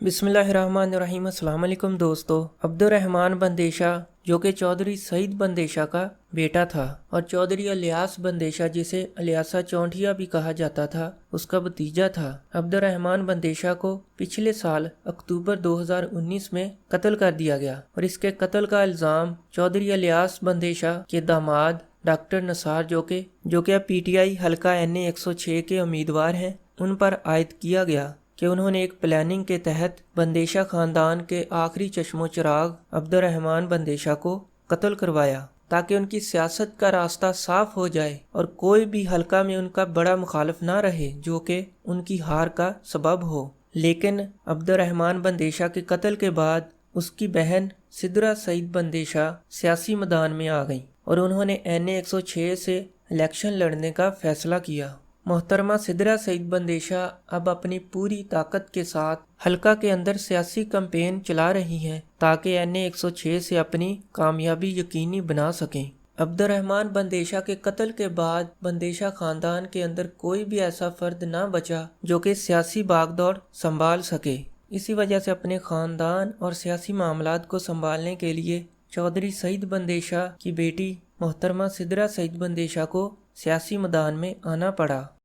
بسم اللہ الرحمن الرحیم۔ السلام علیکم دوستو۔ عبد الرحمن بندیشہ جو کہ چودھری سعید بندیشہ کا بیٹا تھا اور چودھری الیاس بندیشہ جسے الیاسہ چونٹیا بھی کہا جاتا تھا اس کا بھتیجا تھا۔ عبد الرحمن بندیشہ کو پچھلے سال اکتوبر 2019 میں قتل کر دیا گیا اور اس کے قتل کا الزام چودھری الیاس بندیشہ کے داماد ڈاکٹر نثار جو کہ اب PTI حلقہ NA 106 کے امیدوار ہیں ان پر عائد کیا گیا کہ انہوں نے ایک پلاننگ کے تحت بندیشہ خاندان کے آخری چشم و چراغ عبد الرحمن بندیشہ کو قتل کروایا تاکہ ان کی سیاست کا راستہ صاف ہو جائے اور کوئی بھی حلقہ میں ان کا بڑا مخالف نہ رہے جو کہ ان کی ہار کا سبب ہو۔ لیکن عبد الرحمن بندیشہ کے قتل کے بعد اس کی بہن سدرا سعید بندیشہ سیاسی میدان میں آ گئیں اور انہوں نے NA 106 سے الیکشن لڑنے کا فیصلہ کیا۔ محترمہ سدرا سعید بندیشہ اب اپنی پوری طاقت کے ساتھ حلقہ کے اندر سیاسی کمپین چلا رہی ہیں تاکہ NA 106 سے اپنی کامیابی یقینی بنا سکیں۔ عبد الرحمن بندیشہ کے قتل کے بعد بندیشہ خاندان کے اندر کوئی بھی ایسا فرد نہ بچا جو کہ سیاسی باغ دوڑ سنبھال سکے۔ اسی وجہ سے اپنے خاندان اور سیاسی معاملات کو سنبھالنے کے لیے چودھری سعید بندیشہ کی بیٹی محترمہ سدرا سعید بندیشہ کو سیاسی میدان میں آنا پڑا۔